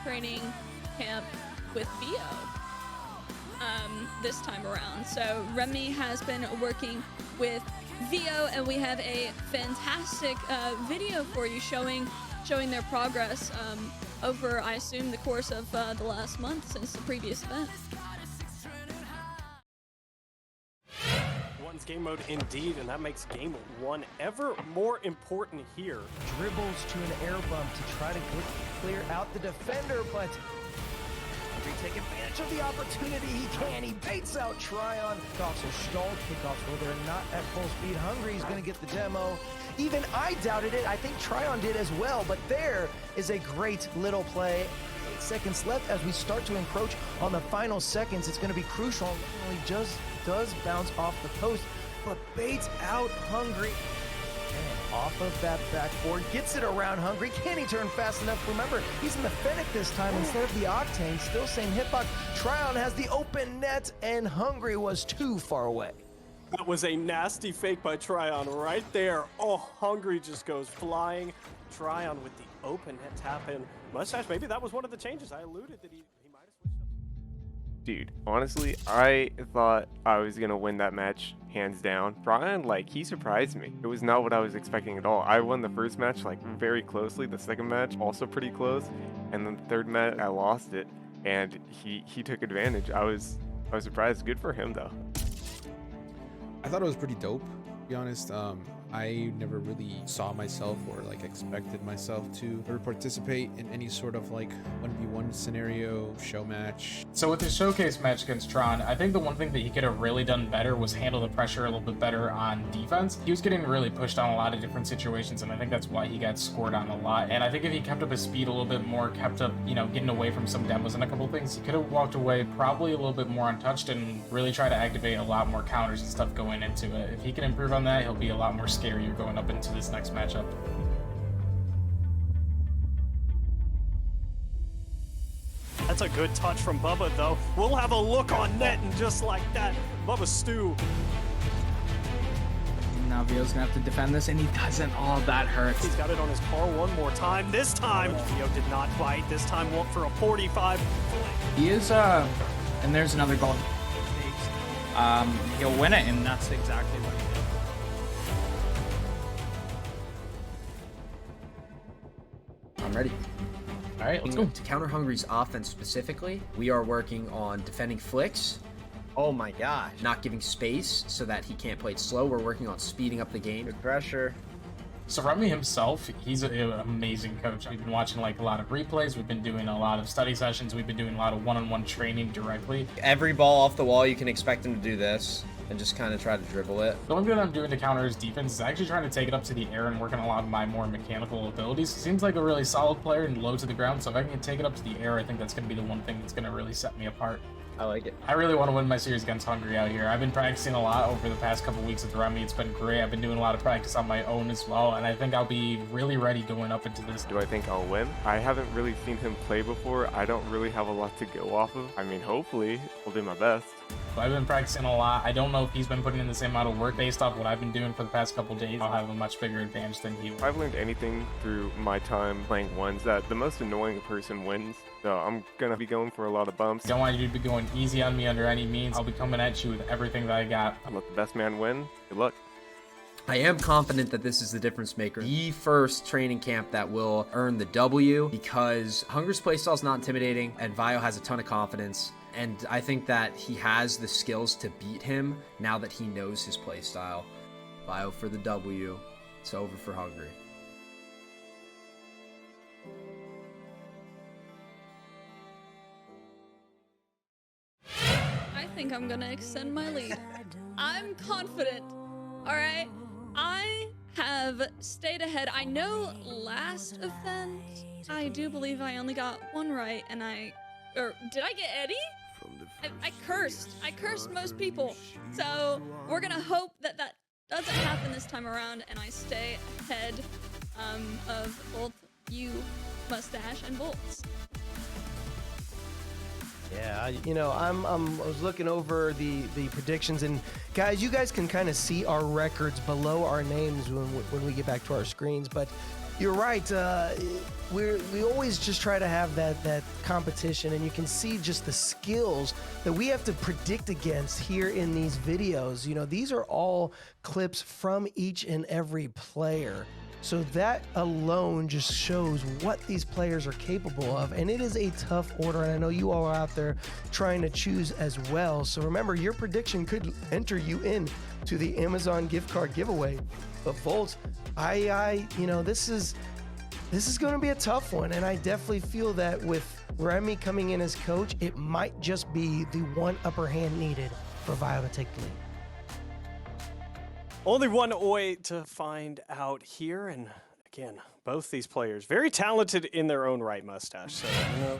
training camp with Vio this time around. So Remy has been working with Vio, and we have a fantastic video for you showing their progress over, I assume, the course of the last month since the previous event. One's game mode indeed, and that makes game one ever more important here. Dribbles to an air bump to try to clear out the defender, but take advantage of the opportunity he can. He baits out Tryon. Also stalled kickoffs where they're not at full speed. Hungry is going to get the demo. Even I doubted it. I think Tryon did as well, but there is a great little play. 8 seconds left as we start to encroach on the final seconds. It's going to be crucial. Only just does bounce off the post, but baits out Hungry. And off of that backboard, gets it around Hungry. Can he turn fast enough? Remember, he's in the Fennec this time instead of the Octane. Still same hitbox. Tryon has the open net, and Hungry was too far away. That was a nasty fake by Tryon right there. Oh, Hungry just goes flying. Tryon with the open net tap in. Mustache, maybe that was one of the changes. I alluded that he might have switched up. Dude, honestly, I thought I was going to win that match hands down. Tryon, like, he surprised me. It was not what I was expecting at all. I won the first match, like, very closely. The second match, also pretty close. And then the third match, I lost it. And he took advantage. I was surprised. Good for him, though. I thought it was pretty dope, to be honest. I never really saw myself or like expected myself to ever participate in any sort of like 1v1 scenario, show match. So with his showcase match against Tron, I think the one thing that he could have really done better was handle the pressure a little bit better on defense. He was getting really pushed on a lot of different situations, and I think that's why he got scored on a lot. And I think if he kept up his speed a little bit more, kept up, you know, getting away from some demos and a couple things, he could have walked away probably a little bit more untouched and really try to activate a lot more counters and stuff going into it. If he can improve on that, he'll be a lot more scarier going up into this next matchup. That's a good touch from Bubba, though. We'll have a look on net, and just like that, Bubba Stew. Now Vio's gonna have to defend this, and he doesn't. Oh, that hurts. He's got it on his car one more time. This time, Vio did not bite. This time, went for a 45. He is, and there's another goal. He'll win it, and that's exactly what he did. I'm ready. All right, let's go. To counter Hungry's offense specifically, we are working on defending flicks. Oh my gosh. Not giving space so that he can't play it slow. We're working on speeding up the game. Good pressure. So Remy himself, he's an amazing coach. We've been watching like a lot of replays. We've been doing a lot of study sessions. We've been doing a lot of one-on-one training directly. Every ball off the wall, you can expect him to do this and just kind of try to dribble it. The only thing that I'm doing to counter his defense is actually trying to take it up to the air and working a lot of my more mechanical abilities. He seems like a really solid player and low to the ground, so if I can take it up to the air, I think that's going to be the one thing that's going to really set me apart. I like it. I really want to win my series against Hungry out here. I've been practicing a lot over the past couple weeks with Remy. It's been great. I've been doing a lot of practice on my own as well, and I think I'll be really ready going up into this. Do I think I'll win? I haven't really seen him play before. I don't really have a lot to go off of. I mean, hopefully, I'll do my best. I've been practicing a lot. I don't know if he's been putting in the same amount of work. Based off what I've been doing for the past couple days, I'll have a much bigger advantage than he will. If I've learned anything through my time playing ones, that the most annoying person wins. So I'm going to be going for a lot of bumps. I don't want you to be going easy on me under any means. I'll be coming at you with everything that I got. I'll let the best man win. Good luck. I am confident that this is the difference maker. The first training camp that will earn the W, because Hungry's playstyle is not intimidating and Vio has a ton of confidence. And I think that he has the skills to beat him now that he knows his playstyle. Vio for the W. It's over for Hungry. I think I'm gonna extend my lead. I'm confident. All right, I have stayed ahead. I know last event, I do believe I only got one right, and did I get Eddie? I cursed most people. So we're gonna hope that that doesn't happen this time around, and I stay ahead of both you, Mustache, and Bolts. Yeah, you know, I was looking over the predictions, and guys, you guys can kind of see our records below our names when we get back to our screens, but You're right. We always just try to have that competition, and you can see just the skills that we have to predict against here in these videos. You know, these are all clips from each and every player. So that alone just shows what these players are capable of, and it is a tough order, and I know you all are out there trying to choose as well. So remember, your prediction could enter you in to the Amazon gift card giveaway. But Volt, you know, this is going to be a tough one, and I definitely feel that with Remy coming in as coach, it might just be the one upper hand needed for Vio to take the lead. Only one way to find out here, and again, both these players very talented in their own right, Mustache. So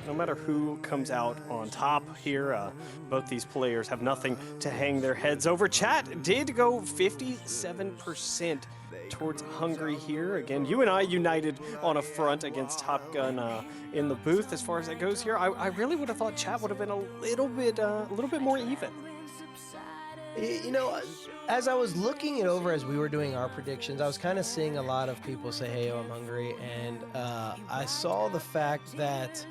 no matter who comes out on top here, both these players have nothing to hang their heads over. Chat did go 57% towards Hungry here. Again, you and I united on a front against Top Gun in the booth. As far as that goes here, I really would have thought chat would have been a little bit more even. You know, as I was looking it over as we were doing our predictions, I was kind of seeing a lot of people say, "Hey, I'm hungry," and I saw the fact that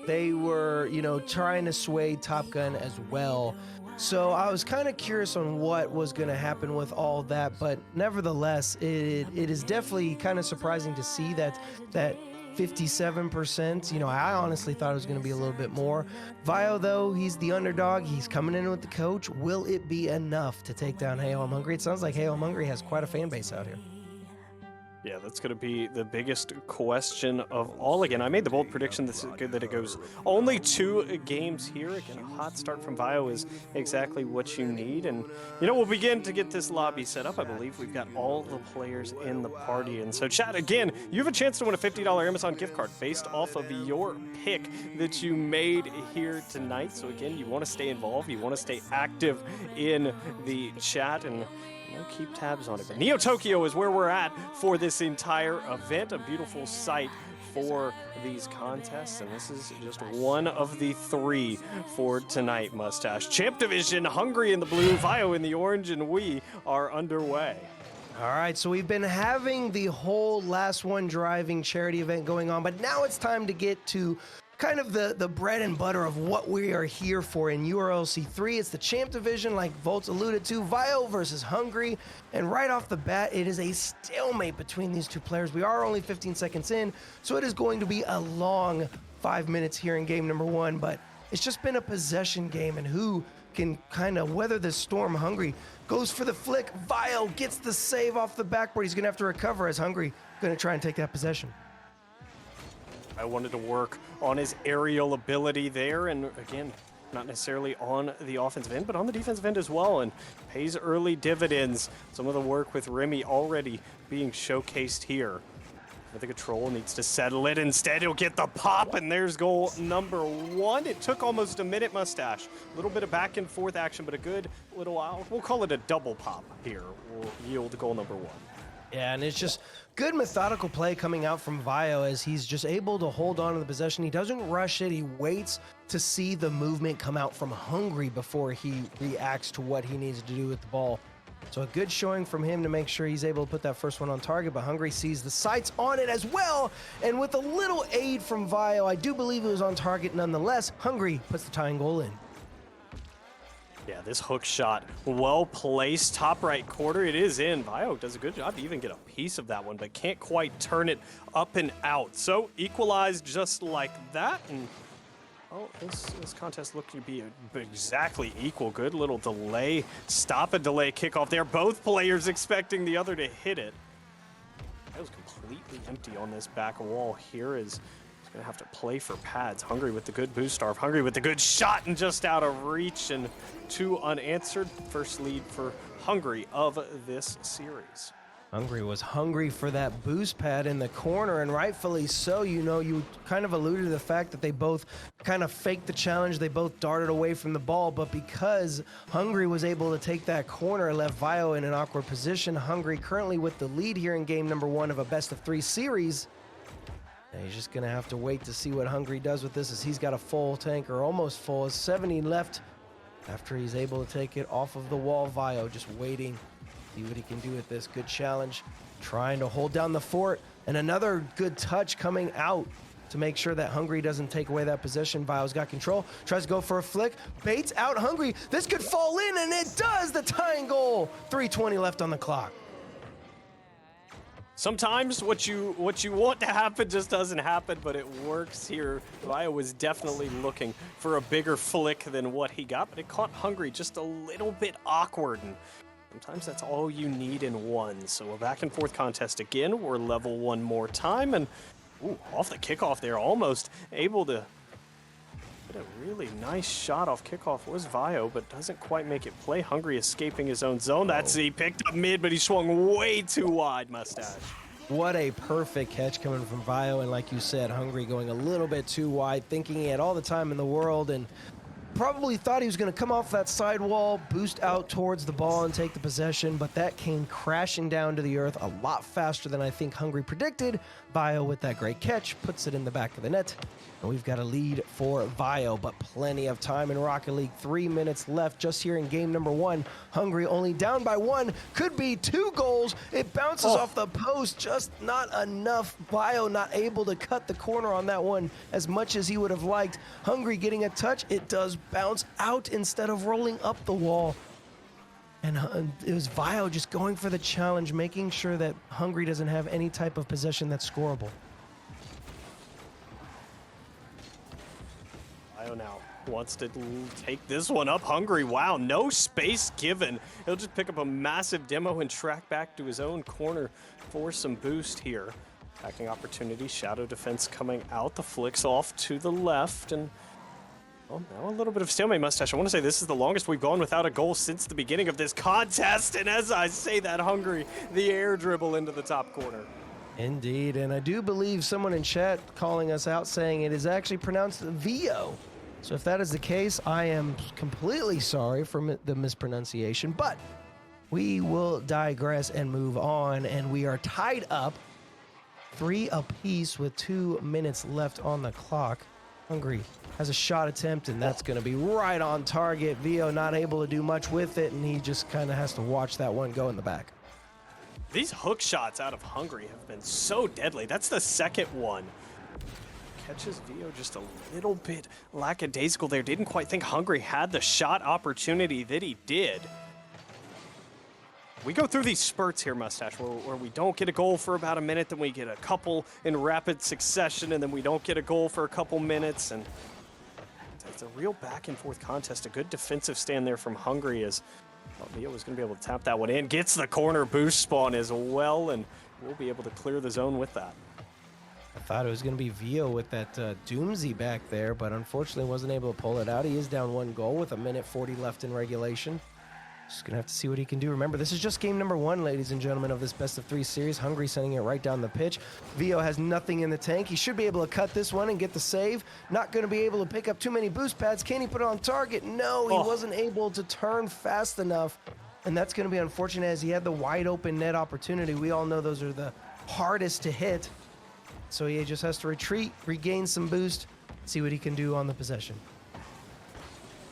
they were, you know, trying to sway Top Gun as well. So I was kind of curious on what was going to happen with all that, but nevertheless, it is definitely kind of surprising to see that 57%. You know, I honestly thought it was going to be a little bit more. Vio, though, he's the underdog. He's coming in with the coach. Will it be enough to take down Hey, I'm Hungry? It sounds like Hey, I'm Hungry has quite a fan base out here. Yeah, that's going to be the biggest question of all. Again, I made the bold prediction that it goes only 2 games here. Again, a hot start from Vio is exactly what you need. And, you know, we'll begin to get this lobby set up. I believe we've got all the players in the party. And so, chat, again, you have a chance to win a $50 Amazon gift card based off of your pick that you made here tonight. So, again, you want to stay involved. You want to stay active in the chat. And keep tabs on it. But Neo Tokyo is where we're at for this entire event. A beautiful sight for these contests, and this is just one of the 3 for tonight, Mustache. Champ Division, Hungry in the blue, Vio in the orange, and we are underway. All right, so we've been having the whole Last One Driving charity event going on, but now it's time to get to kind of the bread and butter of what we are here for in URLC 3. It's the Champ Division, like Volts alluded to, Vio versus Hungry, and right off the bat, it is a stalemate between these 2 players. We are only 15 seconds in, so it is going to be a long 5 minutes here in game number 1, but it's just been a possession game, and who can kind of weather this storm? Hungry goes for the flick. Vio gets the save off the backboard. He's going to have to recover as Hungry going to try and take that possession. I wanted to work on his aerial ability there, and again, not necessarily on the offensive end, but on the defensive end as well, and pays early dividends. Some of the work with Remy already being showcased here. But the control needs to settle it. Instead, he'll get the pop, and there's goal number 1. It took almost a minute, Mustache. A little bit of back and forth action, but a good little, we'll call it a double pop here, will yield goal number 1. Yeah, and it's just good methodical play coming out from Vio as he's just able to hold on to the possession. He doesn't rush it. He waits to see the movement come out from Hungry before he reacts to what he needs to do with the ball. So a good showing from him to make sure he's able to put that first one on target, but Hungry sees the sights on it as well. And with a little aid from Vio, I do believe it was on target nonetheless. Hungry puts the tying goal in. Yeah, this hook shot, well placed, top right quarter, it is in. Vio does a good job to even get a piece of that one, but can't quite turn it up and out. So equalized just like that, and oh, this contest looked to be exactly equal. Good little delay, stop and delay kickoff there. Both players expecting the other to hit it. That was completely empty on this back wall here. Is gonna have to play for pads. Hungry with the good boost starve. Hungry with the good shot and just out of reach, and 2 unanswered. First lead for Hungry of this series. Hungry was hungry for that boost pad in the corner, and rightfully so. You know, you kind of alluded to the fact that they both kind of faked the challenge. They both darted away from the ball, but because Hungry was able to take that corner, left Vio in an awkward position. Hungry currently with the lead here in game number 1 of a best-of-3 series. And he's just going to have to wait to see what Hungry does with this, as he's got a full tank, or almost full. 70 left after he's able to take it off of the wall. Vio just waiting See what he can do with this. Good challenge. Trying to hold down the fort. And another good touch coming out to make sure that Hungry doesn't take away that possession. Vio's got control. Tries to go for a flick. Baits out Hungry. This could fall in, and it does! The tying goal. 3:20 left on the clock. Sometimes what you want to happen just doesn't happen, but it works here. Vio was definitely looking for a bigger flick than what he got, but it caught Hungry just a little bit awkward, and sometimes that's all you need in one. So a back and forth contest again. We're level one more time, and ooh, off the kickoff there, almost able to get a really nice shot off kickoff was Vio, but doesn't quite make it play. Hungry escaping his own zone. That's he picked up mid, but he swung way too wide, Mustache. What a perfect catch coming from Vio, and like you said, Hungry going a little bit too wide, thinking he had all the time in the world, and probably thought he was going to come off that sidewall, boost out towards the ball and take the possession, but that came crashing down to the earth a lot faster than I think Hungry predicted. Vio with that great catch puts it in the back of the net, and we've got a lead for Vio, but plenty of time in Rocket League. 3 minutes left just here in game number one. Hungry only down by one, could be 2 goals. It bounces off the post, just not enough. Vio not able to cut the corner on that one as much as he would have liked. Hungry getting a touch, it does bounce out instead of rolling up the wall. And it was Vio just going for the challenge, making sure that Hungry doesn't have any type of possession that's scoreable. Vio now wants to take this one up. Hungry, wow, no space given. He'll just pick up a massive demo and track back to his own corner for some boost here. Attacking opportunity, shadow defense coming out. The flicks off to the left, and well, now a little bit of stalemate, Mustache. I want to say this is the longest we've gone without a goal since the beginning of this contest, and as I say that, Hungry, the air dribble into the top corner. Indeed, and I do believe someone in chat calling us out saying it is actually pronounced Vio. So if that is the case, I am completely sorry for the mispronunciation, but we will digress and move on, and we are tied up 3 apiece with 2 minutes left on the clock. Hungry has a shot attempt, and that's going to be right on target. Vio not able to do much with it, and he just kind of has to watch that one go in the back. These hook shots out of Hungry have been so deadly. That's the second one. Catches Vio just a little bit lackadaisical there. Didn't quite think Hungry had the shot opportunity that he did. We go through these spurts here, Mustache, where we don't get a goal for about a minute, then we get a couple in rapid succession, and then we don't get a goal for a couple minutes, and it's a real back and forth contest. A good defensive stand there from Hungry as Vio was going to be able to tap that one in. Gets the corner boost spawn as well, and we'll be able to clear the zone with that. I thought it was going to be Vio with that Doomsy back there, but unfortunately wasn't able to pull it out. He is down 1 goal with 1:40 left in regulation. Just going to have to see what he can do. Remember, this is just game number 1, ladies and gentlemen, of this best-of-3 series. Hungry sending it right down the pitch. Vio has nothing in the tank. He should be able to cut this one and get the save. Not going to be able to pick up too many boost pads. Can he put it on target? No, he wasn't able to turn fast enough. And that's going to be unfortunate as he had the wide-open net opportunity. We all know those are the hardest to hit. So he just has to retreat, regain some boost, see what he can do on the possession.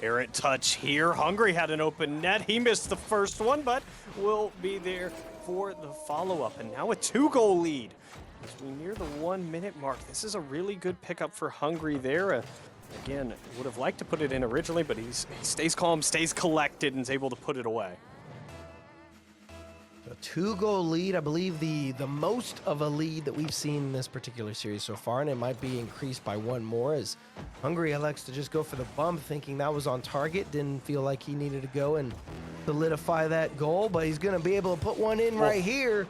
Errant touch here. Hungry had an open net. He missed the first one, but will be there for the follow-up. And now a 2-goal lead as we near the 1-minute mark. This is a really good pickup for Hungry there. Again, would have liked to put it in originally, but he stays calm, stays collected, and is able to put it away. A 2-goal lead, I believe the most of a lead that we've seen in this particular series so far, and it might be increased by 1 more as Hungry elects to just go for the bump, thinking that was on target. Didn't feel like he needed to go and solidify that goal, but he's going to be able to put one in right here.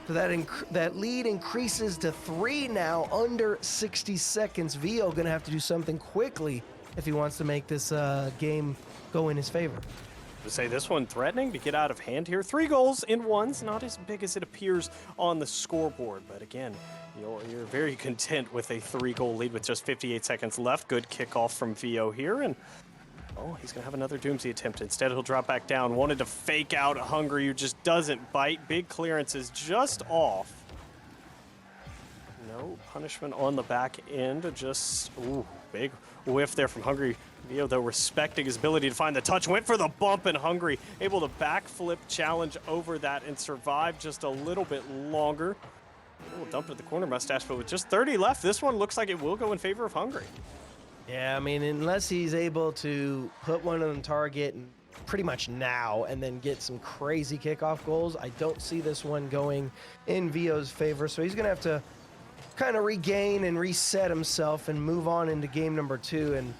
So that lead increases to 3 now, under 60 seconds. Vio going to have to do something quickly if he wants to make this game go in his favor. To say this one threatening to get out of hand here. 3 goals in 1's not as big as it appears on the scoreboard, but again, you're very content with a 3-goal lead with just 58 seconds left. Good kickoff from Vio here, and he's gonna have another Doomsday attempt. Instead, he'll drop back down. Wanted to fake out Hungry, who just doesn't bite. Big clearance is just off. No punishment on the back end. Just big whiff there from Hungry. Vio, though, respecting his ability to find the touch, went for the bump, and Hungry able to backflip challenge over that and survive just a little bit longer. A little dump at the corner, Mustache, but with just 30 left, this one looks like it will go in favor of Hungry. Yeah, I mean, unless he's able to put one on target and pretty much now and then get some crazy kickoff goals, I don't see this one going in Vio's favor. So he's going to have to kind of regain and reset himself and move on into game number 2. And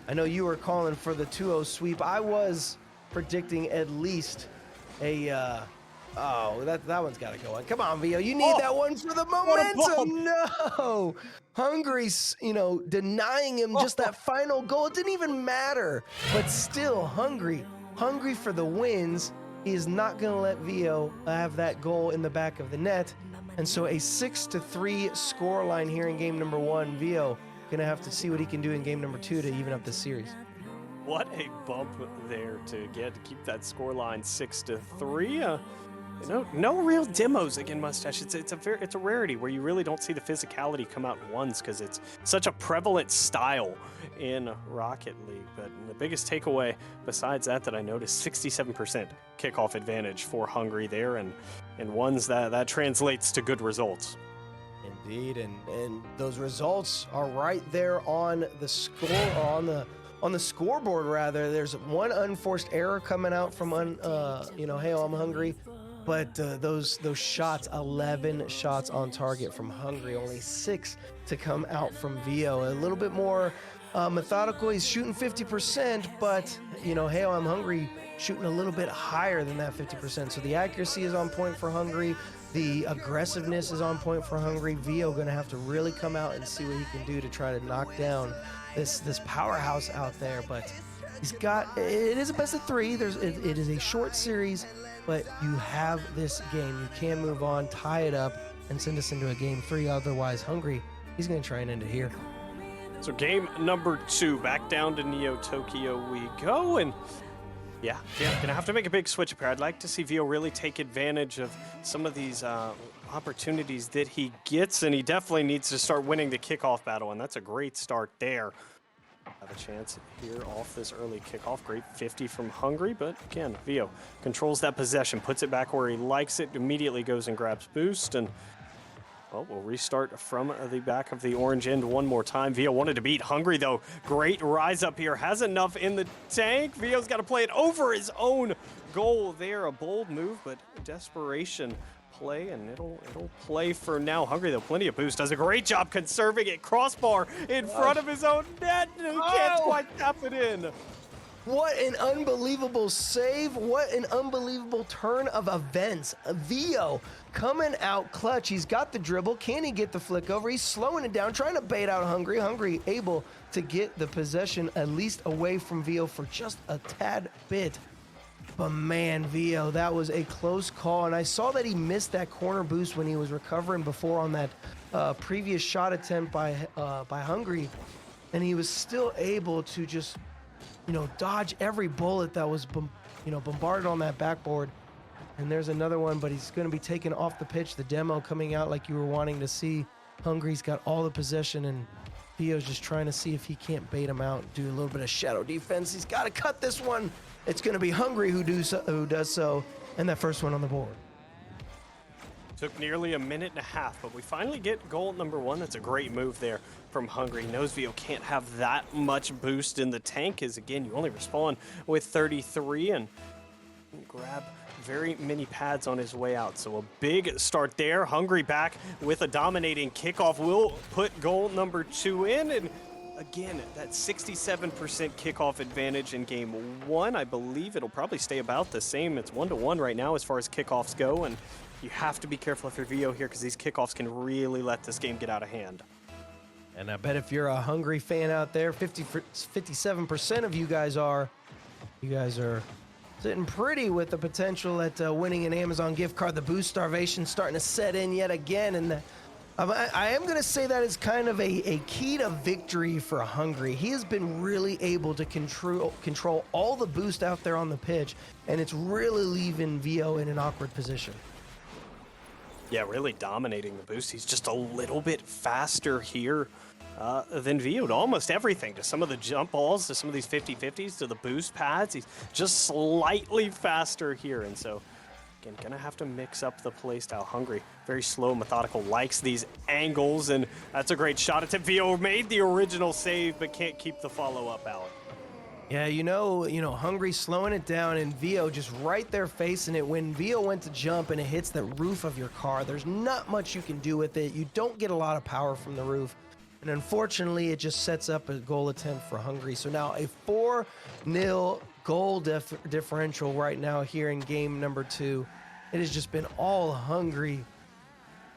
I know you were calling for the 2-0 sweep. I was predicting at least a, oh, that one's got to go on. Come on, Vio, you need that one for the momentum. No, Hungry's, you know, denying him just that final goal. It didn't even matter, but still Hungry for the wins. He is not going to let Vio have that goal in the back of the net. And so a 6-3 scoreline here in game number 1. Vio going to have to see what he can do in game number 2 to even up the series. What a bump there to keep that scoreline 6-3. No real demos again, Mustache. It's a rarity where you really don't see the physicality come out once because it's such a prevalent style in Rocket League. But the biggest takeaway besides that I noticed, 67% kickoff advantage for Hungry there, and ones that translates to good results. Indeed, and those results are right there on the score, or on the scoreboard rather. There's one unforced error coming out from hey, I'm Hungry. But those shots, 11 shots on target from Hungry, only 6 to come out from Vio. A little bit more methodical. He's shooting 50%, but hey, I'm Hungry shooting a little bit higher than that 50%. So the accuracy is on point for Hungry. The aggressiveness is on point for Hungry. Vio going to have to really come out and see what he can do to try to knock down this powerhouse out there. But it is a best of 3. It is a short series. But you have this game. You can move on, tie it up, and send us into a game 3. Otherwise, Hungry, he's going to try and end it here. So game number 2, back down to Neo Tokyo we go. And yeah, gonna have to make a big switch up here. I'd like to see Vio really take advantage of some of these opportunities that he gets, and he definitely needs to start winning the kickoff battle, and that's a great start there. Have a chance here off this early kickoff. Great 50 from Hungry, but again, Vio controls that possession, puts it back where he likes it, immediately goes and grabs boost, and well, we'll restart from the back of the orange end one more time. Vio wanted to beat Hungry, though. Great rise up here, has enough in the tank. Vio's got to play it over his own goal there. A bold move, but desperation play, and it'll play for now. Hungry, though, plenty of boost, does a great job conserving it. Crossbar in front of his own net. Who can't quite tap it in. What an unbelievable save. What an unbelievable turn of events. Vio coming out clutch. He's got the dribble. Can he get the flick over? He's slowing it down, trying to bait out Hungry. Hungry able to get the possession at least away from Vio for just a tad bit. But man, Vio, that was a close call. And I saw that he missed that corner boost when he was recovering before on that previous shot attempt by Hungry. And he was still able to just, dodge every bullet that was, bombarded on that backboard. And there's another one, but he's going to be taken off the pitch. The demo coming out like you were wanting to see. Hungry's got all the possession, and Vio's just trying to see if he can't bait him out, do a little bit of shadow defense. He's got to cut this one. It's going to be Hungry who does so, and that first one on the board. Took nearly a minute and a half, but we finally get goal number 1. That's a great move there from Hungry. He knows Vio can't have that much boost in the tank, as again, you only respawn with 33 and grab very many pads on his way out. So a big start there. Hungry back with a dominating kickoff will put goal number 2 in, and again, that 67% kickoff advantage in game 1. I believe it'll probably stay about the same. It's 1-1 right now as far as kickoffs go, and you have to be careful if you're Vio here because these kickoffs can really let this game get out of hand. And I bet if you're a Hungry fan out there, 57% of you guys are sitting pretty with the potential at winning an Amazon gift card. The boost starvation starting to set in yet again, and I am going to say that is kind of a key to victory for Hungry. He has been really able to control all the boost out there on the pitch, and it's really leaving Vio in an awkward position. Yeah, really dominating the boost. He's just a little bit faster here than Vio to almost everything, to some of the jump balls, to some of these 50-50s, to the boost pads. He's just slightly faster here, and so again, gonna have to mix up the playstyle. Hungry, very slow, methodical, likes these angles, and that's a great shot attempt. Vio made the original save, but can't keep the follow-up out. Yeah, you know, Hungry slowing it down and Vio just right there facing it. When Vio went to jump and it hits the roof of your car, there's not much you can do with it. You don't get a lot of power from the roof. And unfortunately, it just sets up a goal attempt for Hungry. So now a 4-0 goal differential right now here in game number 2. It has just been all Hungry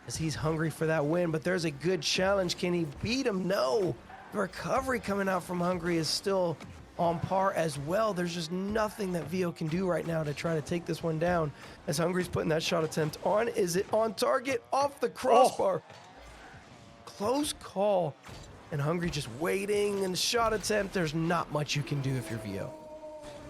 as he's hungry for that win. But there's a good challenge. Can he beat him? No. The recovery coming out from Hungry is still on par as well. There's just nothing that Vio can do right now to try to take this one down. As Hungry's putting that shot attempt on. Is it on target? Off the crossbar. Close call. And Hungry just waiting and shot attempt. There's not much you can do if you're Vio.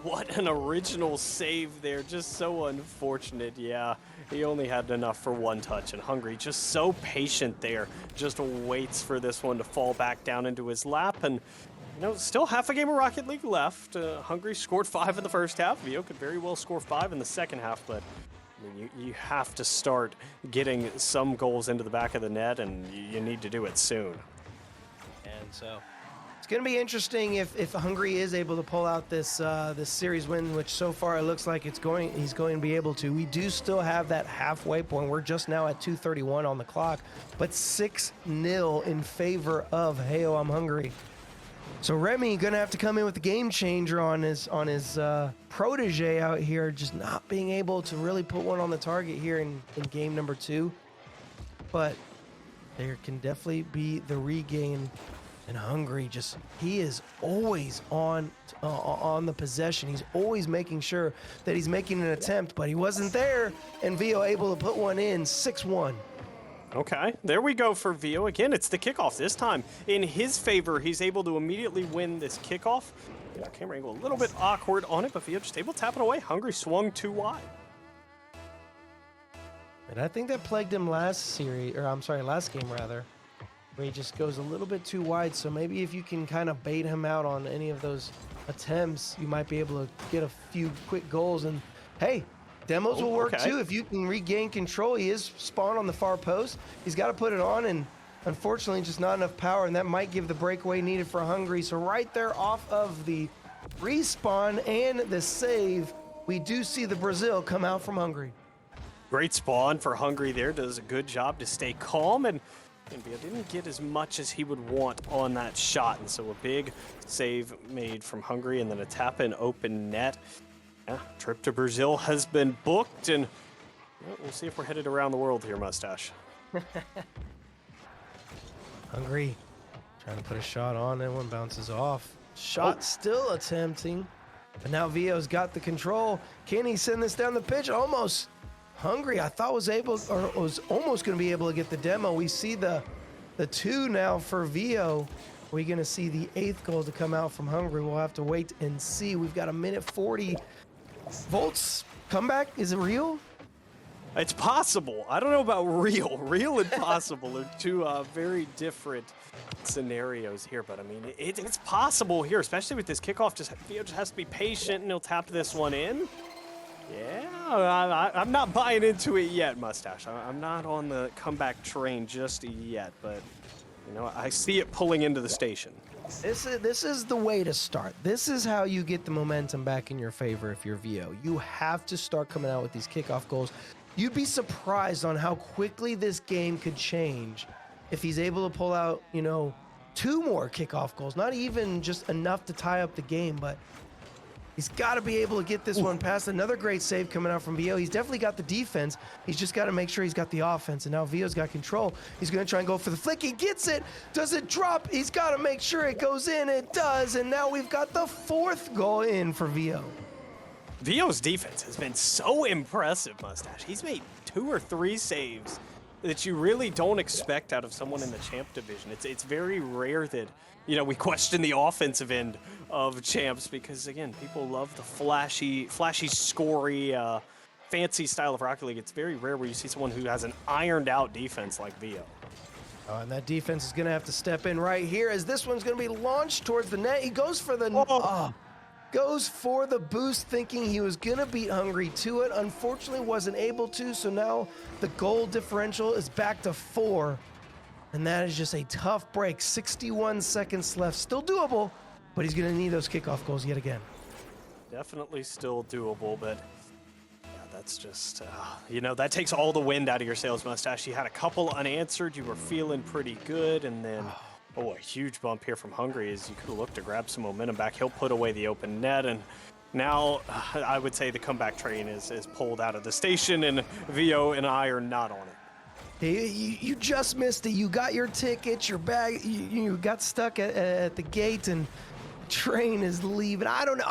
What an original save there. Just so unfortunate. Yeah, he only had enough for one touch, and Hungry just so patient there. Just waits for this one to fall back down into his lap. And you know, still half a game of Rocket League left. Hungry scored 5 in the first half. Vio could very well score 5 in the second half, but I mean, you have to start getting some goals into the back of the net, and you need to do it soon. And so it's going to be interesting if Hungry is able to pull out this this series win, which so far it looks like he's going to be able to. We do still have that halfway point. We're just now at 2:31 on the clock, but 6-0 in favor of Heyo I'm Hungry. So Remy gonna have to come in with the game changer on his protege out here, just not being able to really put one on the target here in game number 2. But there can definitely be the regain. And Hungry, just he is always on the possession. He's always making sure that he's making an attempt, but he wasn't there. And Vio able to put one in, 6-1. Okay, there we go for Vio. Again, it's the kickoff. This time, in his favor, he's able to immediately win this kickoff. Yeah, camera angle a little bit awkward on it, but Vio just able to tap it away. Hungry swung too wide. And I think that plagued him last game rather, where he just goes a little bit too wide. So maybe if you can kind of bait him out on any of those attempts, you might be able to get a few quick goals. And hey, demos will work too. If you can regain control, he is spawned on the far post. He's got to put it on, and unfortunately just not enough power, and that might give the breakaway needed for Hungry. So right there off of the respawn and the save, we do see the Brazil come out from Hungry. Great spawn for Hungry there. Does a good job to stay calm, and Vio didn't get as much as he would want on that shot. And so a big save made from Hungry, and then a tap in open net. Yeah, trip to Brazil has been booked, and we'll see if we're headed around the world here, Mustache. Hungry trying to put a shot on, that one bounces off. Shot still attempting, but now Vio's got the control. Can he send this down the pitch? Almost. Hungry, I thought was almost going to be able to get the demo. We see the 2 now for Vio. We're going to see the 8th goal to come out from Hungry. We'll have to wait and see. We've got 1:40. Volts comeback, is it real? It's possible. I don't know about real. Real and possible are two very different scenarios here, but I mean, it's possible here, especially with this kickoff. Vio just has to be patient, and he'll tap this one in. Yeah, I'm not buying into it yet, Mustache. I'm not on the comeback train just yet, but you know, I see it pulling into the station. This is the way to start. This is how you get the momentum back in your favor if you're Vio. You have to start coming out with these kickoff goals. You'd be surprised on how quickly this game could change if he's able to pull out, 2 more kickoff goals. Not even just enough to tie up the game, but he's got to be able to get this one past. Another great save coming out from Vio. He's definitely got the defense. He's just got to make sure he's got the offense. And now Vio's got control. He's going to try and go for the flick. He gets it. Does it drop? He's got to make sure it goes in. It does. And now we've got the 4th goal in for Vio. Vio's defense has been so impressive, Mustache. He's made 2 or 3 saves that you really don't expect out of someone in the champ division. It's very rare that, we question the offensive end of champs because, again, people love the flashy, scory, fancy style of Rocket League. It's very rare where you see someone who has an ironed out defense like Vio. And that defense is going to have to step in right here as this one's going to be launched towards the net. He goes for the goes for the boost, thinking he was going to beat Hungry to it. Unfortunately, wasn't able to. So now the goal differential is back to 4. And that is just a tough break. 61 seconds left. Still doable, but he's going to need those kickoff goals yet again. Definitely still doable, but yeah, that's just, you know, that takes all the wind out of your sails, Mustache. You had a couple unanswered. You were feeling pretty good, and then, a huge bump here from Hungry as you could have looked to grab some momentum back. He'll put away the open net, and now I would say the comeback train is pulled out of the station, and Vio and I are not on it. Hey, you just missed it. You got your tickets, your bag, you got stuck at the gate, and train is leaving. I don't know.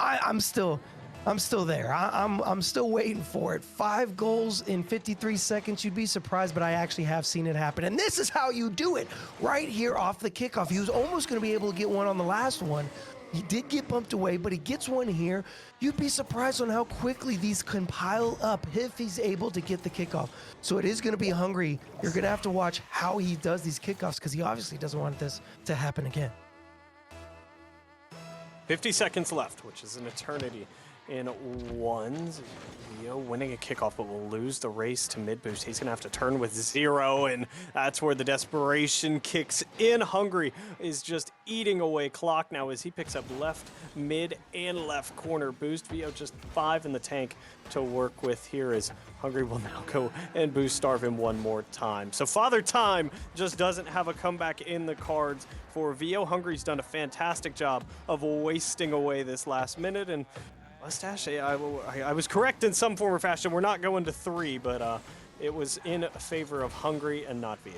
I'm still there. I'm still waiting for it. 5 goals in 53 seconds. You'd be surprised, but I actually have seen it happen. And this is how you do it. Right here off the kickoff. He was almost going to be able to get one on the last one. He did get bumped away, but he gets one here. You'd be surprised on how quickly these can pile up if he's able to get the kickoff. So it is going to be Hungry. You're going to have to watch how he does these kickoffs because he obviously doesn't want this to happen again. 50 seconds left, which is an eternity in ones. Vio winning a kickoff, but will lose the race to mid boost. He's gonna have to turn with 0, and that's where the desperation kicks in. Hungry is just eating away clock now as he picks up left, mid, and left corner boost. Vio just 5 in the tank to work with here as Hungry will now go and boost starve him one more time. So Father Time just doesn't have a comeback in the cards for Vio. Hungry's done a fantastic job of wasting away this last minute, and Mustache, I was correct in some form or fashion. We're not going to 3, but it was in favor of Hungry and not Vio.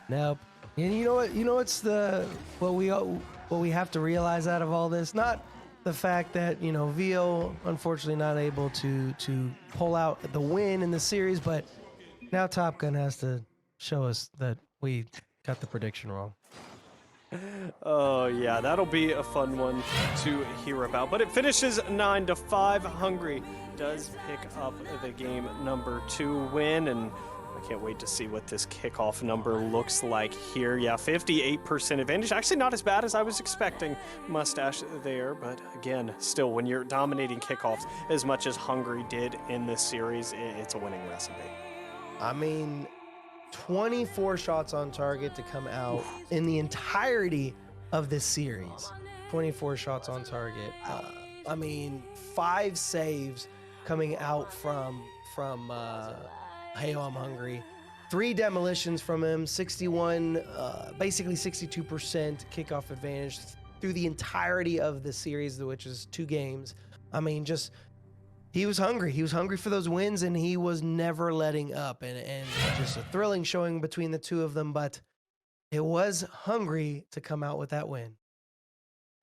Nope. And you know what? You know what's what we have to realize out of all this? Not the fact that, you know, Vio unfortunately not able to pull out the win in the series, but now Top Gun has to show us that we got the prediction wrong. Oh yeah, that'll be a fun one to hear about. But it finishes 9-5. Hungry does pick up the game number 2 win, and I can't wait to see what this kickoff number looks like here. Yeah, 58% advantage. Actually not as bad as I was expecting, Mustache there, but again, still when you're dominating kickoffs as much as Hungry did in this series, it's a winning recipe. I mean, 24 shots on target to come out in the entirety of this series. 24 shots on target. I mean, 5 saves coming out from Hey, I'm Hungry. 3 demolitions from him, 61, basically 62% kickoff advantage through the entirety of the series, which is 2 games. I mean, just he was hungry. He was hungry for those wins, and he was never letting up. And just a thrilling showing between the two of them, but it was Hungry to come out with that win.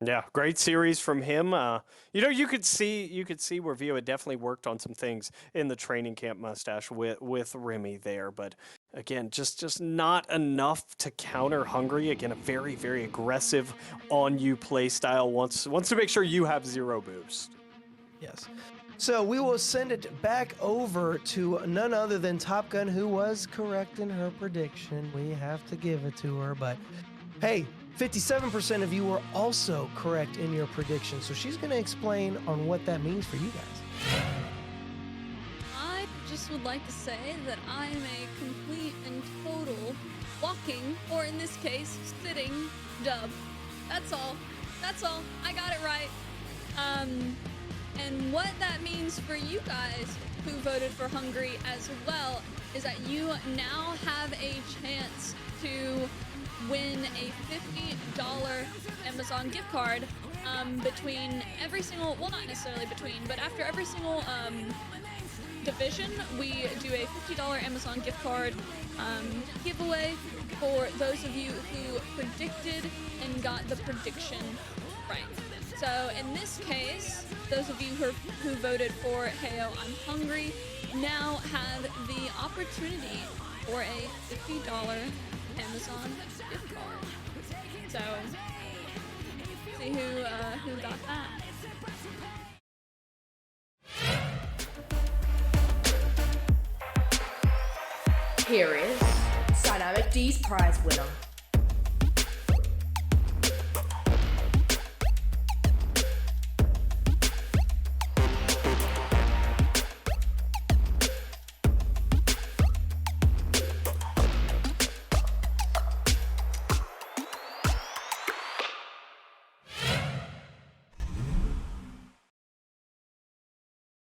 Yeah, great series from him. You know, you could see where Vio had definitely worked on some things in the training camp, Mustache, with Remy there. But again, just not enough to counter Hungry. Again, a very, very aggressive on-you play style. Wants to make sure you have 0 boost. Yes. So we will send it back over to none other than Top Gun, who was correct in her prediction. We have to give it to her, but hey, 57% of you were also correct in your prediction. So she's going to explain on what that means for you guys. I just would like to say that I am a complete and total walking, or in this case, sitting dub. That's all. That's all. I got it right. And what that means for you guys who voted for Hungry as well is that you now have a chance to win a $50 Amazon gift card between every single, well, not necessarily between, but after every single division, we do a $50 Amazon gift card giveaway for those of you who predicted and got the prediction right. So in this case, those of you who voted for Heyo I'm Hungry now have the opportunity for a $50 Amazon gift card. So see who got that. Here is Dynamic D's prize winner.